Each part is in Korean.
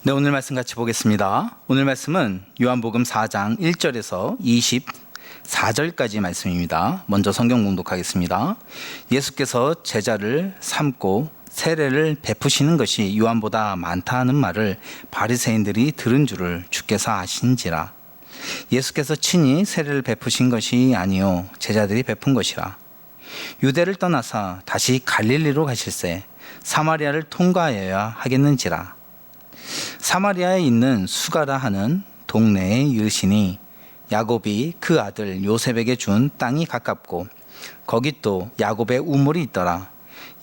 네, 오늘 말씀 같이 보겠습니다. 오늘 말씀은 요한복음 4장 1절에서 24절까지 말씀입니다. 먼저 성경 봉독하겠습니다. 예수께서 제자를 삼고 세례를 베푸시는 것이 요한보다 많다 하는 말을 바리새인들이 들은 줄을 주께서 아신지라. 예수께서 친히 세례를 베푸신 것이 아니요 제자들이 베푼 것이라. 유대를 떠나서 다시 갈릴리로 가실새 사마리아를 통과하여야 하겠는지라. 사마리아에 있는 수가라 하는 동네에 이르시니 야곱이 그 아들 요셉에게 준 땅이 가깝고 거기 또 야곱의 우물이 있더라.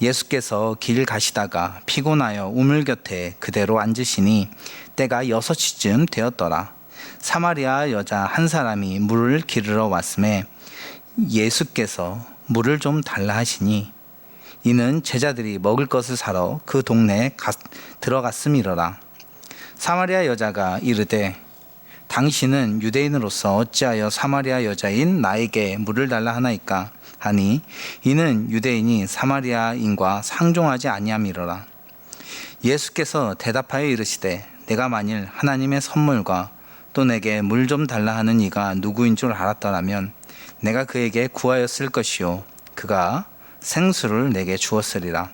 예수께서 길 가시다가 피곤하여 우물 곁에 그대로 앉으시니 때가 6시쯤 되었더라. 사마리아 여자 한 사람이 물을 기르러 왔음에 예수께서 물을 좀 달라 하시니 이는 제자들이 먹을 것을 사러 그 동네에 들어갔음이러라. 사마리아 여자가 이르되 당신은 유대인으로서 어찌하여 사마리아 여자인 나에게 물을 달라 하나이까 하니 이는 유대인이 사마리아인과 상종하지 아니함이러라. 예수께서 대답하여 이르시되 내가 만일 하나님의 선물과 또 내게 물 좀 달라 하는 이가 누구인 줄 알았더라면 내가 그에게 구하였을 것이요 그가 생수를 내게 주었으리라.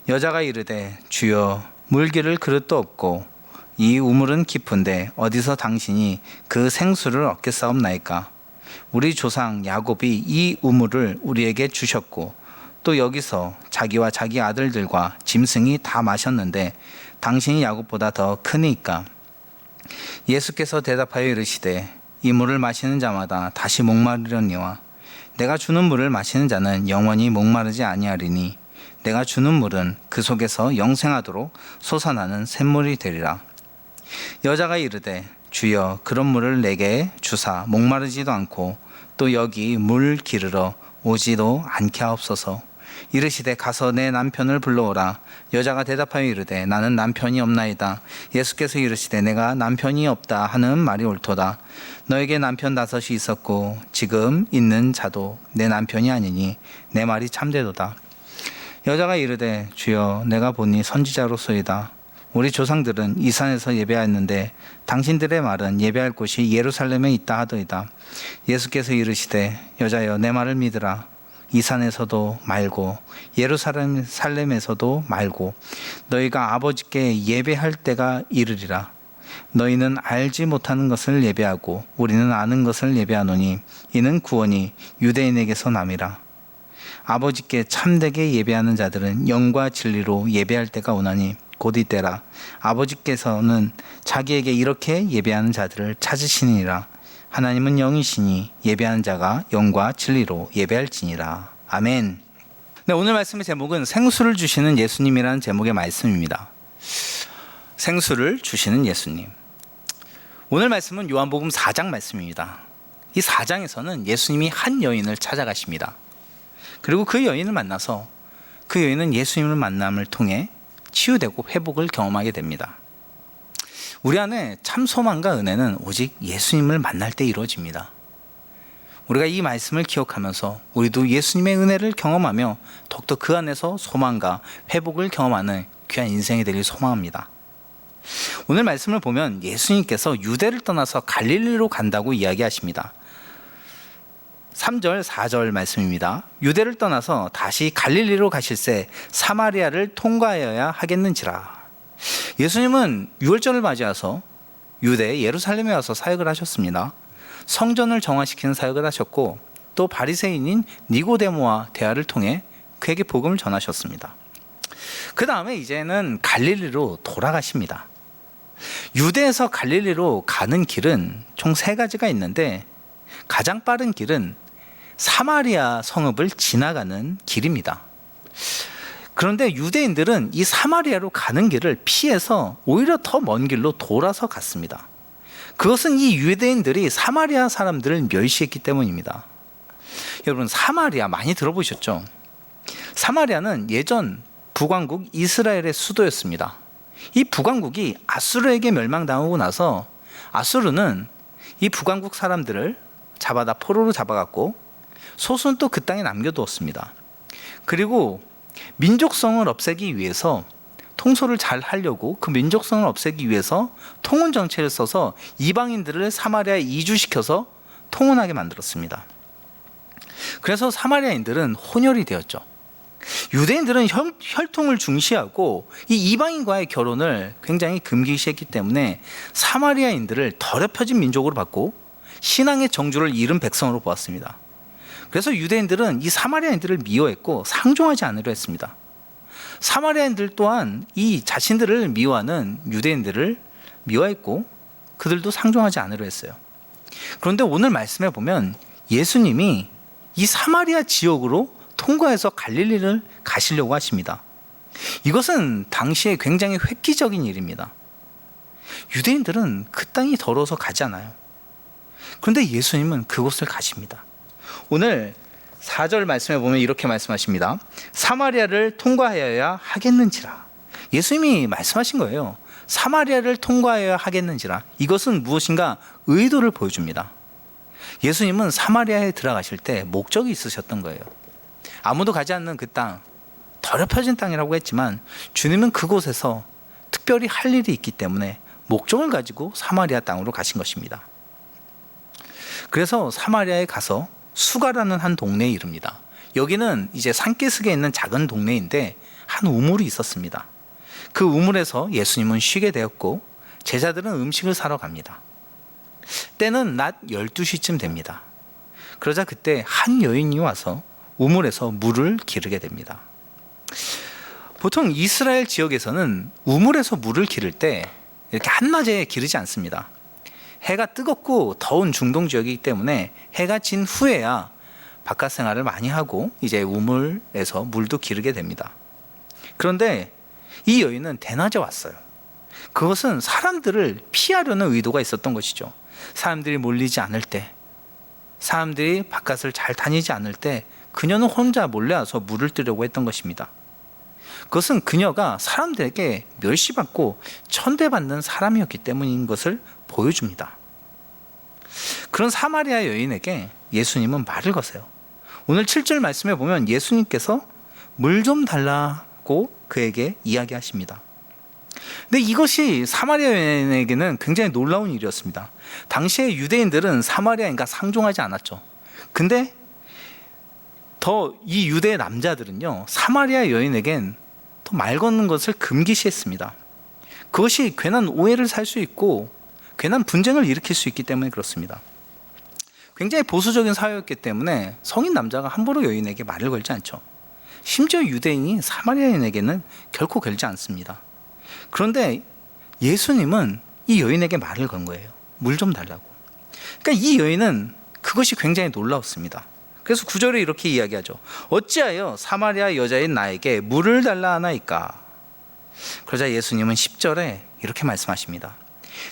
여자가 이르되 주여 물 기를 그릇도 없고 이 우물은 깊은데 어디서 당신이 그 생수를 얻겠사옵나이까. 우리 조상 야곱이 이 우물을 우리에게 주셨고 또 여기서 자기와 자기 아들들과 짐승이 다 마셨는데 당신이 야곱보다 더 크니까. 예수께서 대답하여 이르시되 이 물을 마시는 자마다 다시 목마르려니와 내가 주는 물을 마시는 자는 영원히 목마르지 아니하리니 내가 주는 물은 그 속에서 영생하도록 솟아나는 샘물이 되리라. 여자가 이르되 주여 그런 물을 내게 주사 목마르지도 않고 또 여기 물 기르러 오지도 않게 하옵소서. 이르시되 가서 내 남편을 불러오라. 여자가 대답하여 이르되 나는 남편이 없나이다. 예수께서 이르시되 내가 남편이 없다 하는 말이 옳도다. 너에게 남편 5이 있었고 지금 있는 자도 내 남편이 아니니 내 말이 참되도다. 여자가 이르되 주여 내가 보니 선지자로소이다. 우리 조상들은 이 산에서 예배하였는데 당신들의 말은 예배할 곳이 예루살렘에 있다 하더이다. 예수께서 이르시되 여자여 내 말을 믿으라. 이 산에서도 말고 예루살렘에서도 말고 너희가 아버지께 예배할 때가 이르리라. 너희는 알지 못하는 것을 예배하고 우리는 아는 것을 예배하노니 이는 구원이 유대인에게서 남이라. 아버지께 참되게 예배하는 자들은 영과 진리로 예배할 때가 오나니 곧 이때라. 아버지께서는 자기에게 이렇게 예배하는 자들을 찾으시니라. 하나님은 영이시니 예배하는 자가 영과 진리로 예배할지니라. 아멘. 네, 오늘 말씀의 제목은 생수를 주시는 예수님이라는 제목의 말씀입니다. 생수를 주시는 예수님. 오늘 말씀은 요한복음 4장 말씀입니다. 이 4장에서는 예수님이 한 여인을 찾아가십니다. 그리고 그 여인을 만나서 그 여인은 예수님을 만남을 통해 치유되고 회복을 경험하게 됩니다. 우리 안에 참 소망과 은혜는 오직 예수님을 만날 때 이루어집니다. 우리가 이 말씀을 기억하면서 우리도 예수님의 은혜를 경험하며 더욱더 그 안에서 소망과 회복을 경험하는 귀한 인생이 되길 소망합니다. 오늘 말씀을 보면 예수님께서 유대를 떠나서 갈릴리로 간다고 이야기하십니다. 3절, 4절 말씀입니다. 유대를 떠나서 다시 갈릴리로 가실새 사마리아를 통과하여야 하겠는지라. 예수님은 유월절을 맞이해서 유대 예루살렘에 와서 사역을 하셨습니다. 성전을 정화시키는 사역을 하셨고 또 바리새인인 니고데모와 대화를 통해 그에게 복음을 전하셨습니다. 그 다음에 이제는 갈릴리로 돌아가십니다. 유대에서 갈릴리로 가는 길은 총 3가지가 있는데 가장 빠른 길은 사마리아 성읍을 지나가는 길입니다. 그런데 유대인들은 이 사마리아로 가는 길을 피해서 오히려 더 먼 길로 돌아서 갔습니다. 그것은 이 유대인들이 사마리아 사람들을 멸시했기 때문입니다. 여러분, 사마리아 많이 들어보셨죠? 사마리아는 예전 북왕국 이스라엘의 수도였습니다. 이 북왕국이 아수르에게 멸망당하고 나서 아수르는 이 북왕국 사람들을 잡아다 포로로 잡아갔고 소수는 또 그 땅에 남겨두었습니다. 그리고 민족성을 없애기 위해서 통솔을 잘 하려고 그 민족성을 없애기 위해서 통혼 정책을 써서 이방인들을 사마리아에 이주시켜서 통혼하게 만들었습니다. 그래서 사마리아인들은 혼혈이 되었죠. 유대인들은 혈통을 중시하고 이 이방인과의 결혼을 굉장히 금기시했기 때문에 사마리아인들을 더럽혀진 민족으로 봤고 신앙의 정주를 잃은 백성으로 보았습니다. 그래서 유대인들은 이 사마리아인들을 미워했고 상종하지 않으려 했습니다. 사마리아인들 또한 이 자신들을 미워하는 유대인들을 미워했고 그들도 상종하지 않으려 했어요. 그런데 오늘 말씀에 보면 예수님이 이 사마리아 지역으로 통과해서 갈릴리를 가시려고 하십니다. 이것은 당시에 굉장히 획기적인 일입니다. 유대인들은 그 땅이 더러워서 가지 않아요. 그런데 예수님은 그곳을 가십니다. 오늘 4절 말씀에 보면 이렇게 말씀하십니다. 사마리아를 통과하여야 하겠는지라. 예수님이 말씀하신 거예요. 사마리아를 통과하여야 하겠는지라. 이것은 무엇인가 의도를 보여줍니다. 예수님은 사마리아에 들어가실 때 목적이 있으셨던 거예요. 아무도 가지 않는 그 땅, 더럽혀진 땅이라고 했지만 주님은 그곳에서 특별히 할 일이 있기 때문에 목적을 가지고 사마리아 땅으로 가신 것입니다. 그래서 사마리아에 가서 수가라는 한 동네에 이릅니다. 여기는 이제 산기슭에 있는 작은 동네인데 한 우물이 있었습니다. 그 우물에서 예수님은 쉬게 되었고 제자들은 음식을 사러 갑니다. 때는 낮 12시쯤 됩니다. 그러자 그때 한 여인이 와서 우물에서 물을 기르게 됩니다. 보통 이스라엘 지역에서는 우물에서 물을 기를 때 이렇게 한낮에 기르지 않습니다. 해가 뜨겁고 더운 중동 지역이기 때문에 해가 진 후에야 바깥 생활을 많이 하고 이제 우물에서 물도 기르게 됩니다. 그런데 이 여인은 대낮에 왔어요. 그것은 사람들을 피하려는 의도가 있었던 것이죠. 사람들이 몰리지 않을 때, 사람들이 바깥을 잘 다니지 않을 때 그녀는 혼자 몰래 와서 물을 뜨려고 했던 것입니다. 그것은 그녀가 사람들에게 멸시받고 천대받는 사람이었기 때문인 것을 보여줍니다. 그런 사마리아 여인에게 예수님은 말을 거세요. 오늘 7절 말씀에 보면 예수님께서 물 좀 달라고 그에게 이야기하십니다. 근데 이것이 사마리아 여인에게는 굉장히 놀라운 일이었습니다. 당시에 유대인들은 사마리아인과 상종하지 않았죠. 근데 더 이 유대 남자들은요, 사마리아 여인에겐 더 말 거는 것을 금기시했습니다. 그것이 괜한 오해를 살 수 있고 괜한 분쟁을 일으킬 수 있기 때문에 그렇습니다. 굉장히 보수적인 사회였기 때문에 성인 남자가 함부로 여인에게 말을 걸지 않죠. 심지어 유대인이 사마리아 여인에게는 결코 걸지 않습니다. 그런데 예수님은 이 여인에게 말을 건 거예요. 물 좀 달라고. 그러니까 이 여인은 그것이 굉장히 놀라웠습니다. 그래서 9절에 이렇게 이야기하죠. 어찌하여 사마리아 여자인 나에게 물을 달라 하나이까. 그러자 예수님은 10절에 이렇게 말씀하십니다.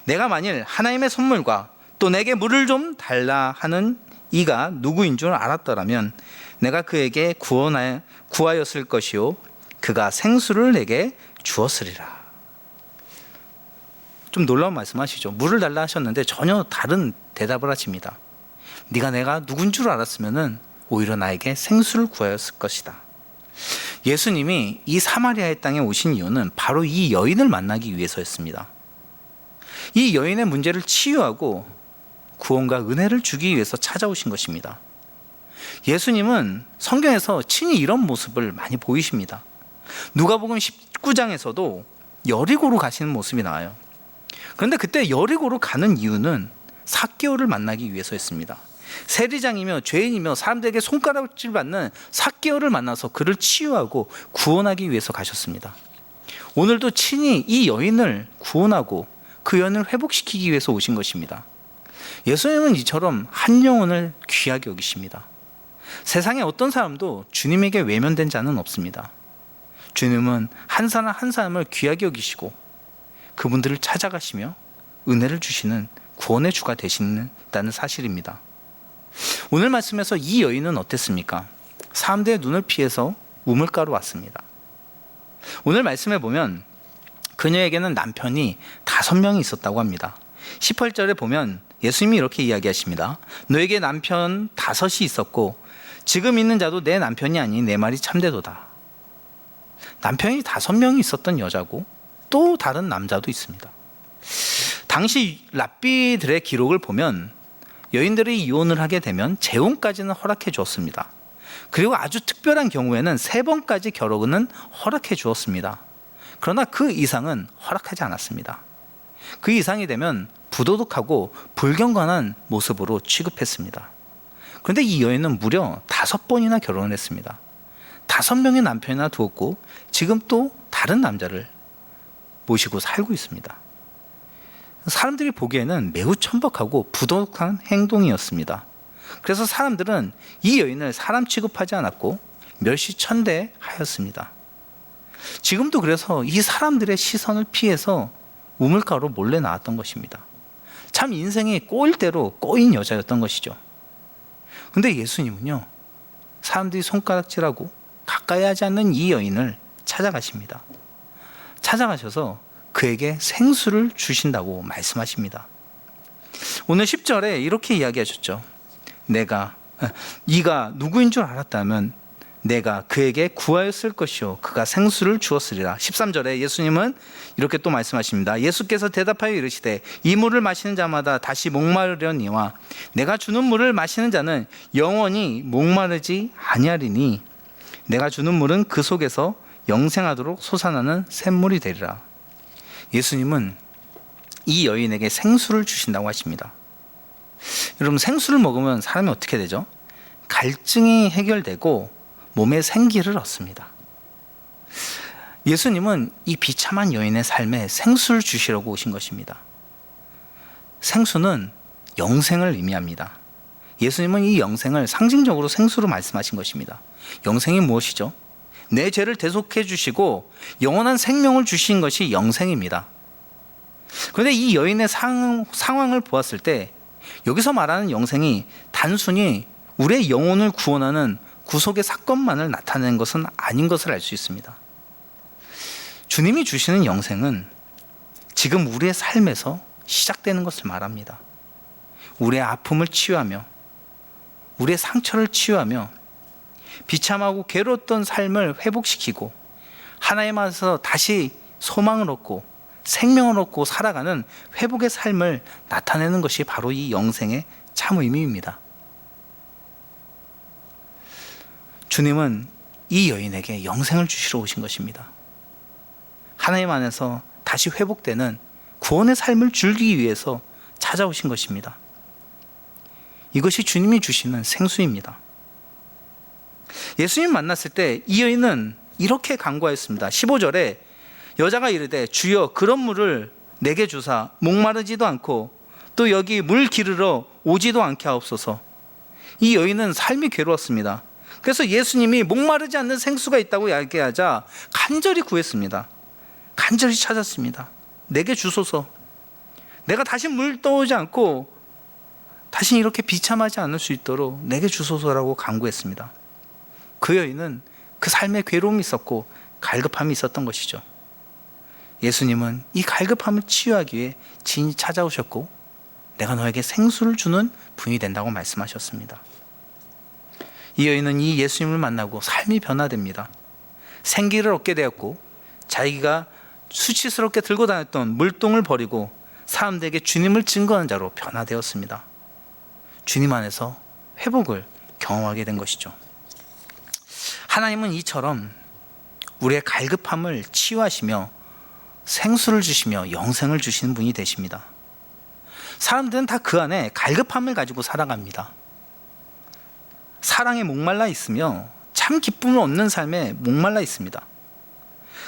내가 만일 하나님의 선물과 또 내게 물을 좀 달라 하는 이가 누구인 줄 알았더라면 내가 그에게 구하였을 것이요 그가 생수를 내게 주었으리라. 좀 놀라운 말씀하시죠. 물을 달라 하셨는데 전혀 다른 대답을 하십니다. 네가 내가 누군 줄 알았으면 오히려 나에게 생수를 구하였을 것이다. 예수님이 이 사마리아의 땅에 오신 이유는 바로 이 여인을 만나기 위해서였습니다. 이 여인의 문제를 치유하고 구원과 은혜를 주기 위해서 찾아오신 것입니다. 예수님은 성경에서 친히 이런 모습을 많이 보이십니다. 누가복음 19장에서도 여리고로 가시는 모습이 나와요. 그런데 그때 여리고로 가는 이유는 삭개오를 만나기 위해서였습니다. 세리장이며 죄인이며 사람들에게 손가락질 받는 삭개오를 만나서 그를 치유하고 구원하기 위해서 가셨습니다. 오늘도 친히 이 여인을 구원하고 그 여인을 회복시키기 위해서 오신 것입니다. 예수님은 이처럼 한 영혼을 귀하게 여기십니다. 세상에 어떤 사람도 주님에게 외면된 자는 없습니다. 주님은 한 사람 한 사람을 귀하게 여기시고 그분들을 찾아가시며 은혜를 주시는 구원의 주가 되신다는 사실입니다. 오늘 말씀에서 이 여인은 어땠습니까? 사람들의 눈을 피해서 우물가로 왔습니다. 오늘 말씀에 보면 그녀에게는 남편이 5명이 있었다고 합니다. 18절에 보면 예수님이 이렇게 이야기하십니다. 너에게 남편 5이 있었고 지금 있는 자도 내 남편이 아니 내 말이 참되도다. 남편이 5명이 있었던 여자고 또 다른 남자도 있습니다. 당시 랍비들의 기록을 보면 여인들이 이혼을 하게 되면 재혼까지는 허락해 주었습니다. 그리고 아주 특별한 경우에는 3번까지 결혼은 허락해 주었습니다. 그러나 그 이상은 허락하지 않았습니다. 그 이상이 되면 부도덕하고 불경건한 모습으로 취급했습니다. 그런데 이 여인은 무려 5번이나 결혼을 했습니다. 5명의 남편이나 두었고 지금 또 다른 남자를 모시고 살고 있습니다. 사람들이 보기에는 매우 천박하고 부도덕한 행동이었습니다. 그래서 사람들은 이 여인을 사람 취급하지 않았고 멸시천대하였습니다. 지금도 그래서 이 사람들의 시선을 피해서 우물가로 몰래 나왔던 것입니다. 참 인생이 꼬일 대로 꼬인 여자였던 것이죠. 근데 예수님은요, 사람들이 손가락질하고 가까이 하지 않는 이 여인을 찾아가십니다. 찾아가셔서 그에게 생수를 주신다고 말씀하십니다. 오늘 10절에 이렇게 이야기하셨죠. 네가 누구인 줄 알았다면 내가 그에게 구하였을 것이요 그가 생수를 주었으리라. 13절에 예수님은 이렇게 또 말씀하십니다. 예수께서 대답하여 이르시되 이 물을 마시는 자마다 다시 목마르려니와 내가 주는 물을 마시는 자는 영원히 목마르지 아니하리니 내가 주는 물은 그 속에서 영생하도록 솟아나는 샘물이 되리라. 예수님은 이 여인에게 생수를 주신다고 하십니다. 여러분, 생수를 먹으면 사람이 어떻게 되죠? 갈증이 해결되고 몸에 생기를 얻습니다. 예수님은 이 비참한 여인의 삶에 생수를 주시려고 오신 것입니다. 생수는 영생을 의미합니다. 예수님은 이 영생을 상징적으로 생수로 말씀하신 것입니다. 영생이 무엇이죠? 내 죄를 대속해 주시고 영원한 생명을 주신 것이 영생입니다. 그런데 이 여인의 상황을 보았을 때 여기서 말하는 영생이 단순히 우리의 영혼을 구원하는 구속의 사건만을 나타내는 것은 아닌 것을 알 수 있습니다. 주님이 주시는 영생은 지금 우리의 삶에서 시작되는 것을 말합니다. 우리의 아픔을 치유하며 우리의 상처를 치유하며 비참하고 괴로웠던 삶을 회복시키고 하나님 안에서 다시 소망을 얻고 생명을 얻고 살아가는 회복의 삶을 나타내는 것이 바로 이 영생의 참 의미입니다. 주님은 이 여인에게 영생을 주시러 오신 것입니다. 하나님 안에서 다시 회복되는 구원의 삶을 주기 위해서 찾아오신 것입니다. 이것이 주님이 주시는 생수입니다. 예수님 만났을 때 이 여인은 이렇게 간구하였습니다. 15절에 여자가 이르되 주여 그런 물을 내게 주사 목마르지도 않고 또 여기 물 기르러 오지도 않게 하옵소서. 이 여인은 삶이 괴로웠습니다. 그래서 예수님이 목마르지 않는 생수가 있다고 이야기하자 간절히 구했습니다. 간절히 찾았습니다. 내게 주소서. 내가 다시 물 떠오지 않고 다시 이렇게 비참하지 않을 수 있도록 내게 주소서라고 간구했습니다. 그 여인은 그 삶에 괴로움이 있었고 갈급함이 있었던 것이죠. 예수님은 이 갈급함을 치유하기 위해 진히 찾아오셨고 내가 너에게 생수를 주는 분이 된다고 말씀하셨습니다. 이 여인은 이 예수님을 만나고 삶이 변화됩니다. 생기를 얻게 되었고 자기가 수치스럽게 들고 다녔던 물동을 버리고 사람들에게 주님을 증거하는 자로 변화되었습니다. 주님 안에서 회복을 경험하게 된 것이죠. 하나님은 이처럼 우리의 갈급함을 치유하시며 생수를 주시며 영생을 주시는 분이 되십니다. 사람들은 다 그 안에 갈급함을 가지고 살아갑니다. 사랑에 목말라 있으며 참 기쁨을 얻는 삶에 목말라 있습니다.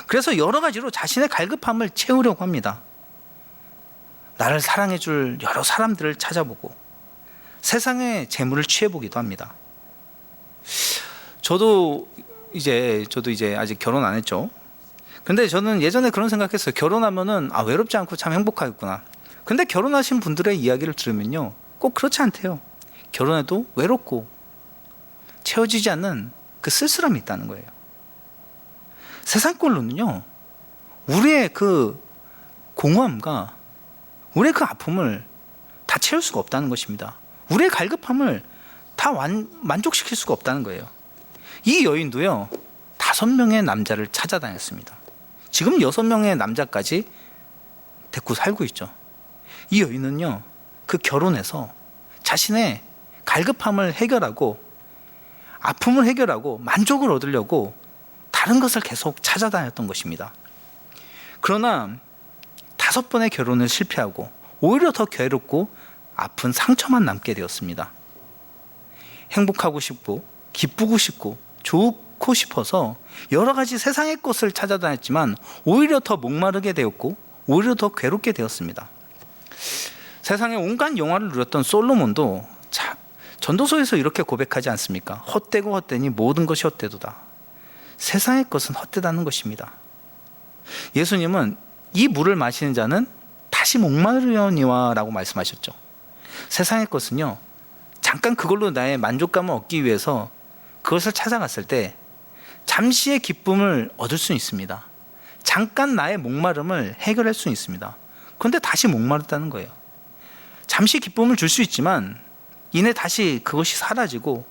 그래서 여러 가지로 자신의 갈급함을 채우려고 합니다. 나를 사랑해 줄 여러 사람들을 찾아보고 세상의 재물을 취해보기도 합니다. 저도 이제 아직 결혼 안 했죠. 근데 저는 예전에 그런 생각했어요. 결혼하면은 외롭지 않고 참 행복하겠구나. 근데 결혼하신 분들의 이야기를 들으면요, 꼭 그렇지 않대요. 결혼해도 외롭고 채워지지 않는 그 쓸쓸함이 있다는 거예요. 세상 꼴로는요, 우리의 그 공허함과 우리의 그 아픔을 다 채울 수가 없다는 것입니다. 우리의 갈급함을 다 만족시킬 수가 없다는 거예요. 이 여인도요, 5명의 남자를 찾아다녔습니다. 지금 6명의 남자까지 데리고 살고 있죠. 이 여인은요, 그 결혼해서 자신의 갈급함을 해결하고 아픔을 해결하고 만족을 얻으려고 다른 것을 계속 찾아다녔던 것입니다. 그러나 5번의 결혼을 실패하고 오히려 더 괴롭고 아픈 상처만 남게 되었습니다. 행복하고 싶고 기쁘고 싶고 좋고 싶어서 여러 가지 세상의 것을 찾아다녔지만 오히려 더 목마르게 되었고 오히려 더 괴롭게 되었습니다. 세상에 온갖 영화를 누렸던 솔로몬도 전도서에서 이렇게 고백하지 않습니까? 헛되고 헛되니 모든 것이 헛되도다. 세상의 것은 헛되다는 것입니다. 예수님은 이 물을 마시는 자는 다시 목마르려니와 라고 말씀하셨죠. 세상의 것은요, 잠깐 그걸로 나의 만족감을 얻기 위해서 그것을 찾아갔을 때 잠시의 기쁨을 얻을 수 있습니다. 잠깐 나의 목마름을 해결할 수 있습니다. 그런데 다시 목마르다는 거예요. 잠시 기쁨을 줄 수 있지만 이내 다시 그것이 사라지고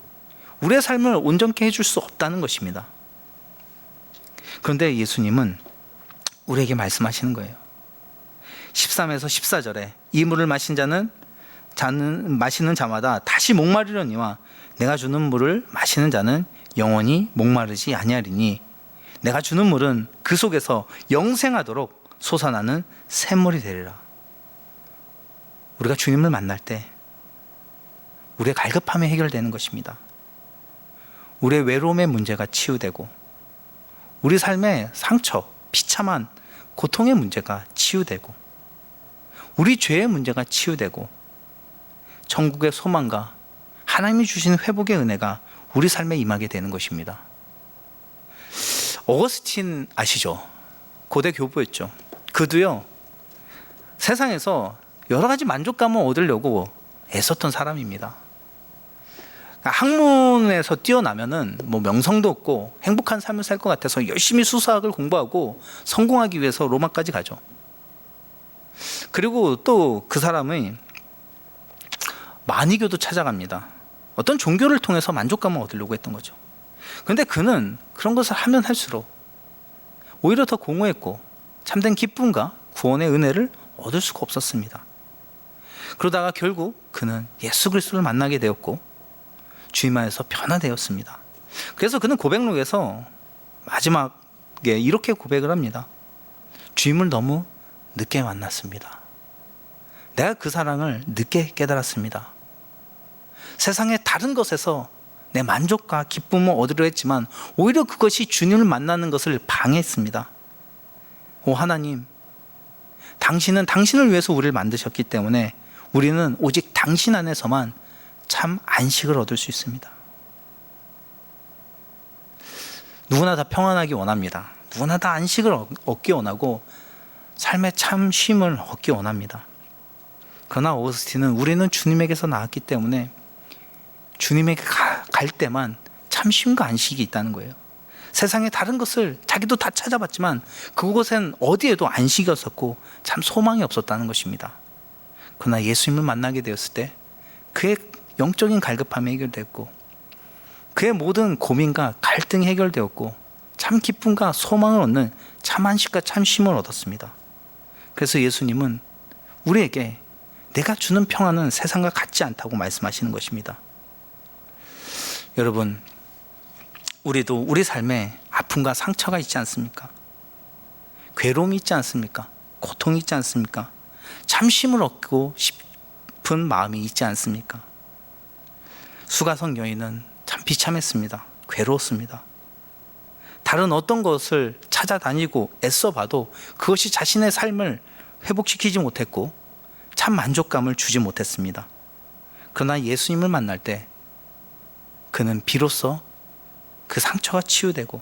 우리의 삶을 온전케 해줄 수 없다는 것입니다. 그런데 예수님은 우리에게 말씀하시는 거예요. 13에서 14절에 이 물을 마신 자는 마시는 자마다 다시 목마르려니와 내가 주는 물을 마시는 자는 영원히 목마르지 아니하리니 내가 주는 물은 그 속에서 영생하도록 솟아나는 샘물이 되리라. 우리가 주님을 만날 때 우리의 갈급함이 해결되는 것입니다. 우리의 외로움의 문제가 치유되고 우리 삶의 상처, 비참한 고통의 문제가 치유되고 우리 죄의 문제가 치유되고 천국의 소망과 하나님이 주시는 회복의 은혜가 우리 삶에 임하게 되는 것입니다. 어거스틴 아시죠? 고대 교부였죠. 그도요, 세상에서 여러 가지 만족감을 얻으려고 애썼던 사람입니다. 학문에서 뛰어나면은 명성도 없고 행복한 삶을 살 것 같아서 열심히 수사학을 공부하고 성공하기 위해서 로마까지 가죠. 그리고 또 그 사람의 마니교도 찾아갑니다. 어떤 종교를 통해서 만족감을 얻으려고 했던 거죠. 그런데 그는 그런 것을 하면 할수록 오히려 더 공허했고 참된 기쁨과 구원의 은혜를 얻을 수가 없었습니다. 그러다가 결국 그는 예수 그리스도를 만나게 되었고 주님 안에서 변화되었습니다. 그래서 그는 고백록에서 마지막에 이렇게 고백을 합니다. 주님을 너무 늦게 만났습니다. 내가 그 사랑을 늦게 깨달았습니다. 세상의 다른 것에서 내 만족과 기쁨을 얻으려 했지만 오히려 그것이 주님을 만나는 것을 방해했습니다. 오 하나님, 당신은 당신을 위해서 우리를 만드셨기 때문에 우리는 오직 당신 안에서만 참 안식을 얻을 수 있습니다. 누구나 다 평안하기 원합니다. 누구나 다 안식을 얻기 원하고 삶의 참 쉼을 얻기 원합니다. 그러나 어거스틴은 우리는 주님에게서 나왔기 때문에 주님에게 갈 때만 참 쉼과 안식이 있다는 거예요. 세상의 다른 것을 자기도 다 찾아봤지만 그곳엔 어디에도 안식이 없었고 참 소망이 없었다는 것입니다. 그러나 예수님을 만나게 되었을 때 그의 영적인 갈급함이 해결됐고 그의 모든 고민과 갈등이 해결되었고 참 기쁨과 소망을 얻는 참 안식과 참 쉼을 얻었습니다. 그래서 예수님은 우리에게 내가 주는 평안은 세상과 같지 않다고 말씀하시는 것입니다. 여러분, 우리도 우리 삶에 아픔과 상처가 있지 않습니까? 괴로움이 있지 않습니까? 고통이 있지 않습니까? 참 쉼을 얻고 싶은 마음이 있지 않습니까? 수가성 여인은 참 비참했습니다. 괴로웠습니다. 다른 어떤 것을 찾아다니고 애써봐도 그것이 자신의 삶을 회복시키지 못했고 참 만족감을 주지 못했습니다. 그러나 예수님을 만날 때 그는 비로소 그 상처가 치유되고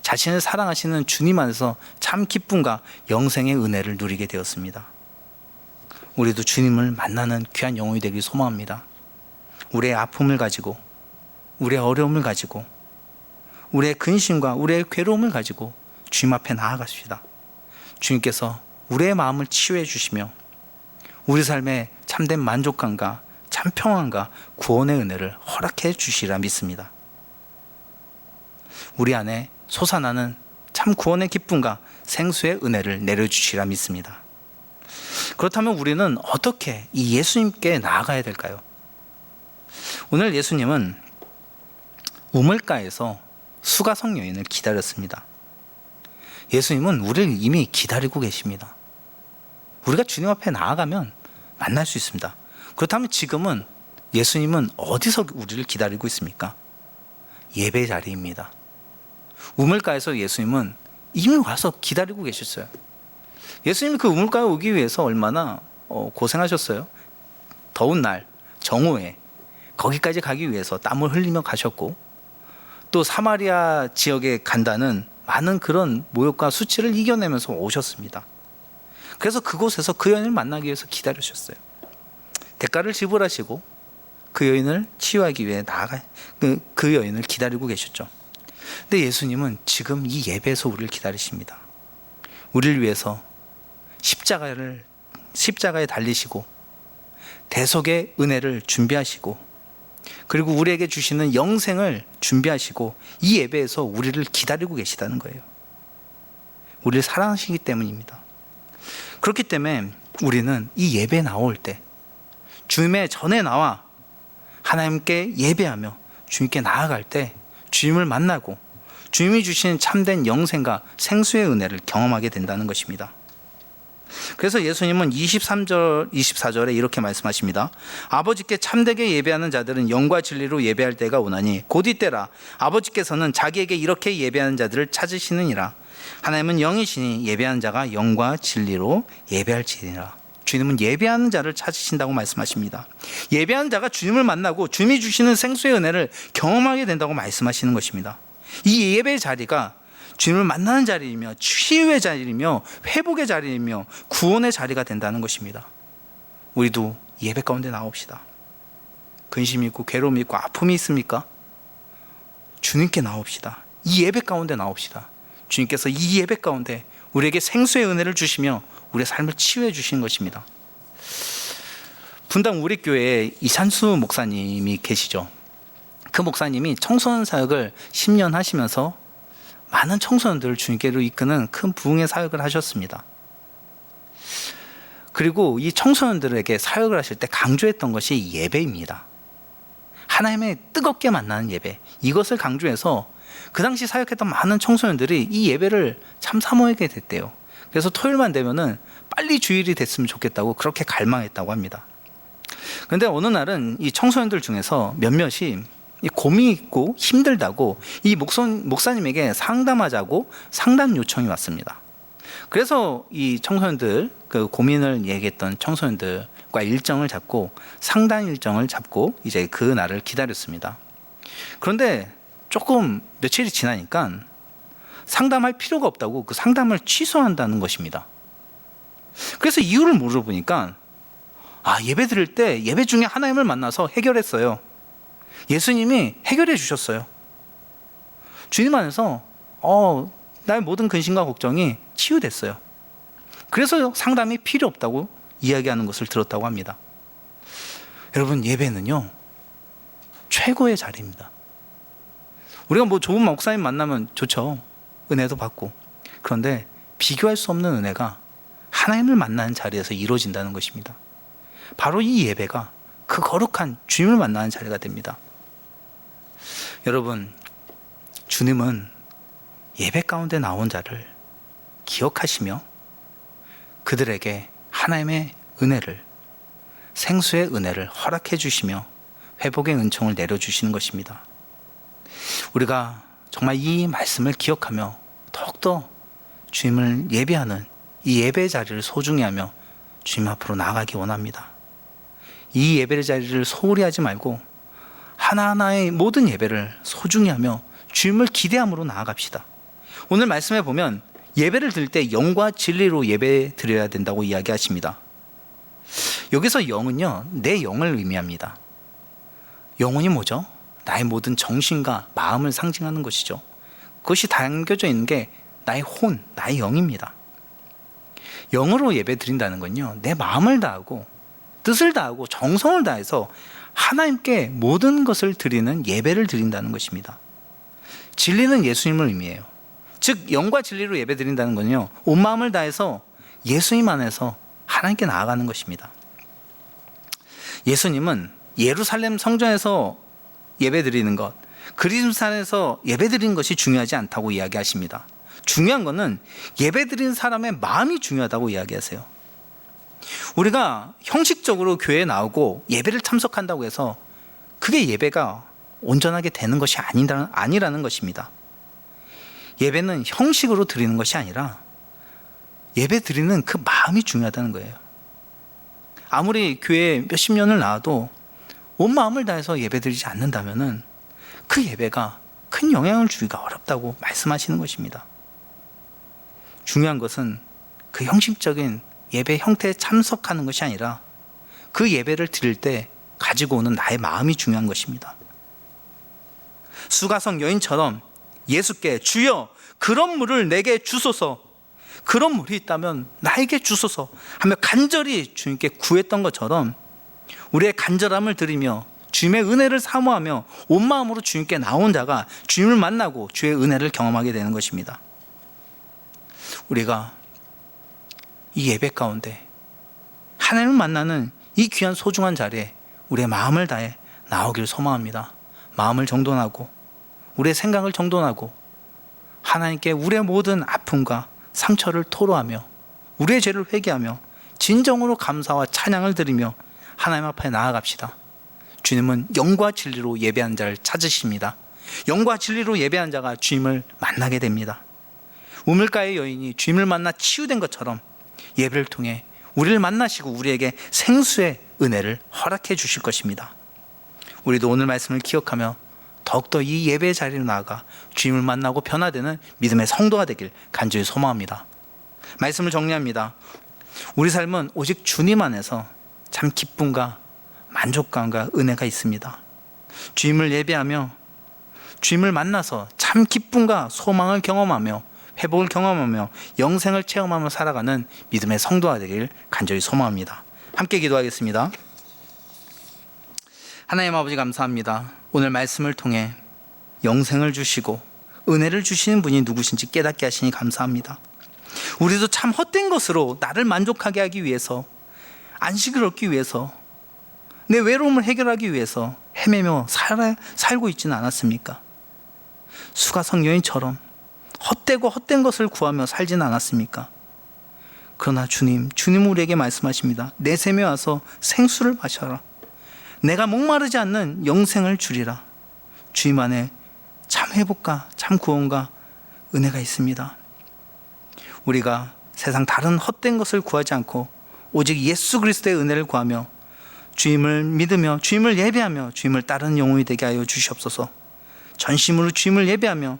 자신을 사랑하시는 주님 안에서 참 기쁨과 영생의 은혜를 누리게 되었습니다. 우리도 주님을 만나는 귀한 영혼이 되길 소망합니다. 우리의 아픔을 가지고 우리의 어려움을 가지고 우리의 근심과 우리의 괴로움을 가지고 주님 앞에 나아가십시다. 주님께서 우리의 마음을 치유해 주시며 우리 삶에 참된 만족감과 참 평안과 구원의 은혜를 허락해 주시리라 믿습니다. 우리 안에 솟아나는 참 구원의 기쁨과 생수의 은혜를 내려주시라 믿습니다. 그렇다면 우리는 어떻게 이 예수님께 나아가야 될까요? 오늘 예수님은 우물가에서 수가성 여인을 기다렸습니다. 예수님은 우리를 이미 기다리고 계십니다. 우리가 주님 앞에 나아가면 만날 수 있습니다. 그렇다면 지금은 예수님은 어디서 우리를 기다리고 있습니까? 예배 자리입니다. 우물가에서 예수님은 이미 와서 기다리고 계셨어요. 예수님이 그 우물가에 오기 위해서 얼마나 고생하셨어요. 더운 날 정오에 거기까지 가기 위해서 땀을 흘리며 가셨고, 또 사마리아 지역에 간다는 많은 그런 모욕과 수치를 이겨내면서 오셨습니다. 그래서 그곳에서 그 여인을 만나기 위해서 기다리셨어요. 대가를 지불하시고 그 여인을 치유하기 위해 그 여인을 기다리고 계셨죠. 근데 예수님은 지금 이 예배에서 우리를 기다리십니다. 우리를 위해서 십자가에 달리시고 대속의 은혜를 준비하시고, 그리고 우리에게 주시는 영생을 준비하시고 이 예배에서 우리를 기다리고 계시다는 거예요. 우리를 사랑하시기 때문입니다. 그렇기 때문에 우리는 이 예배에 나올 때 주님의 전에 나와 하나님께 예배하며 주님께 나아갈 때 주님을 만나고 주님이 주신 참된 영생과 생수의 은혜를 경험하게 된다는 것입니다. 그래서 예수님은 23절, 24절에 이렇게 말씀하십니다. 아버지께 참되게 예배하는 자들은 영과 진리로 예배할 때가 오나니 곧 이때라. 아버지께서는 자기에게 이렇게 예배하는 자들을 찾으시느니라. 하나님은 영이시니 예배하는 자가 영과 진리로 예배할지니라. 주님은 예배하는 자를 찾으신다고 말씀하십니다. 예배하는 자가 주님을 만나고 주님이 주시는 생수의 은혜를 경험하게 된다고 말씀하시는 것입니다. 이 예배의 자리가 주님을 만나는 자리이며 치유의 자리이며 회복의 자리이며 구원의 자리가 된다는 것입니다. 우리도 예배 가운데 나옵시다. 근심이 있고 괴로움이 있고 아픔이 있습니까? 주님께 나옵시다. 이 예배 가운데 나옵시다. 주님께서 이 예배 가운데 우리에게 생수의 은혜를 주시며 우리의 삶을 치유해 주시는 것입니다. 분당 우리 교회에 이산수 목사님이 계시죠. 그 목사님이 청소년 사역을 10년 하시면서 많은 청소년들을 주님께로 이끄는 큰 부흥의 사역을 하셨습니다. 그리고 이 청소년들에게 사역을 하실 때 강조했던 것이 예배입니다. 하나님의 뜨겁게 만나는 예배, 이것을 강조해서 그 당시 사역했던 많은 청소년들이 이 예배를 참 사모하게 됐대요. 그래서 토요일만 되면은 빨리 주일이 됐으면 좋겠다고 그렇게 갈망했다고 합니다. 그런데 어느 날은 이 청소년들 중에서 몇몇이 고민이 있고 힘들다고 이 목사님에게 상담하자고 상담 요청이 왔습니다. 그래서 이 청소년들, 그 고민을 얘기했던 청소년들과 일정을 잡고 상담 일정을 잡고 이제 그 날을 기다렸습니다. 그런데 조금 며칠이 지나니까 상담할 필요가 없다고 그 상담을 취소한다는 것입니다. 그래서 이유를 물어보니까 예배 드릴 때 예배 중에 하나님을 만나서 해결했어요. 예수님이 해결해 주셨어요. 주님 안에서 나의 모든 근심과 걱정이 치유됐어요. 그래서 상담이 필요 없다고 이야기하는 것을 들었다고 합니다. 여러분, 예배는요 최고의 자리입니다. 우리가 좋은 목사님 만나면 좋죠. 은혜도 받고. 그런데 비교할 수 없는 은혜가 하나님을 만나는 자리에서 이루어진다는 것입니다. 바로 이 예배가 그 거룩한 주님을 만나는 자리가 됩니다. 여러분, 주님은 예배 가운데 나온 자를 기억하시며 그들에게 하나님의 은혜를, 생수의 은혜를 허락해 주시며 회복의 은총을 내려주시는 것입니다. 우리가 정말 이 말씀을 기억하며 더욱더 주님을 예배하는 이 예배의 자리를 소중히 하며 주님 앞으로 나아가기 원합니다. 이 예배의 자리를 소홀히 하지 말고 하나하나의 모든 예배를 소중히 하며 주님을 기대함으로 나아갑시다. 오늘 말씀에 보면 예배를 드릴 때 영과 진리로 예배 드려야 된다고 이야기하십니다. 여기서 영은요, 내 영을 의미합니다. 영혼이 뭐죠? 나의 모든 정신과 마음을 상징하는 것이죠. 그것이 담겨져 있는 게 나의 혼, 나의 영입니다. 영으로 예배 드린다는 건요, 내 마음을 다하고 뜻을 다하고 정성을 다해서 하나님께 모든 것을 드리는 예배를 드린다는 것입니다. 진리는 예수님을 의미해요. 즉 영과 진리로 예배드린다는 건요, 온 마음을 다해서 예수님 안에서 하나님께 나아가는 것입니다. 예수님은 예루살렘 성전에서 예배드리는 것, 그리스도산에서 예배드리는 것이 중요하지 않다고 이야기하십니다. 중요한 것은 예배드리는 사람의 마음이 중요하다고 이야기하세요. 우리가 형식적으로 교회에 나오고 예배를 참석한다고 해서 그게 예배가 온전하게 되는 것이 아니라는 것입니다. 예배는 형식으로 드리는 것이 아니라 예배 드리는 그 마음이 중요하다는 거예요. 아무리 교회에 몇십 년을 나와도 온 마음을 다해서 예배 드리지 않는다면 그 예배가 큰 영향을 주기가 어렵다고 말씀하시는 것입니다. 중요한 것은 그 형식적인 예배 형태에 참석하는 것이 아니라 그 예배를 드릴 때 가지고 오는 나의 마음이 중요한 것입니다. 수가성 여인처럼 예수께 주여 그런 물을 내게 주소서, 그런 물이 있다면 나에게 주소서 하며 간절히 주님께 구했던 것처럼 우리의 간절함을 드리며 주님의 은혜를 사모하며 온 마음으로 주님께 나온 자가 주님을 만나고 주의 은혜를 경험하게 되는 것입니다. 우리가 이 예배 가운데 하나님을 만나는 이 귀한 소중한 자리에 우리의 마음을 다해 나오길 소망합니다. 마음을 정돈하고 우리의 생각을 정돈하고 하나님께 우리의 모든 아픔과 상처를 토로하며 우리의 죄를 회개하며 진정으로 감사와 찬양을 드리며 하나님 앞에 나아갑시다. 주님은 영과 진리로 예배한 자를 찾으십니다. 영과 진리로 예배한 자가 주님을 만나게 됩니다. 우물가의 여인이 주님을 만나 치유된 것처럼 예배를 통해 우리를 만나시고 우리에게 생수의 은혜를 허락해 주실 것입니다. 우리도 오늘 말씀을 기억하며 더욱더 이 예배의 자리로 나아가 주님을 만나고 변화되는 믿음의 성도가 되길 간절히 소망합니다. 말씀을 정리합니다. 우리 삶은 오직 주님 안에서 참 기쁨과 만족감과 은혜가 있습니다. 주님을 예배하며 주님을 만나서 참 기쁨과 소망을 경험하며 회복을 경험하며 영생을 체험하며 살아가는 믿음의 성도가 되길 간절히 소망합니다. 함께 기도하겠습니다. 하나님 아버지 감사합니다. 오늘 말씀을 통해 영생을 주시고 은혜를 주시는 분이 누구신지 깨닫게 하시니 감사합니다. 우리도 참 헛된 것으로 나를 만족하게 하기 위해서, 안식을 얻기 위해서, 내 외로움을 해결하기 위해서 헤매며 살고 있지는 않았습니까? 수가성 여인처럼 헛되고 헛된 것을 구하며 살지는 않았습니까? 그러나 주님 우리에게 말씀하십니다. 내샘에 와서 생수를 마셔라. 내가 목마르지 않는 영생을 주리라. 주님 안에 참 회복과 참 구원과 은혜가 있습니다. 우리가 세상 다른 헛된 것을 구하지 않고 오직 예수 그리스도의 은혜를 구하며 주님을 믿으며 주님을 예배하며 주님을 따르는 영혼이 되게 하여 주시옵소서. 전심으로 주님을 예배하며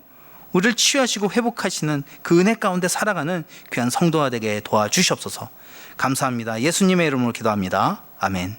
우리를 치유하시고 회복하시는 그 은혜 가운데 살아가는 귀한 성도가 되게 도와주시옵소서. 감사합니다. 예수님의 이름으로 기도합니다. 아멘.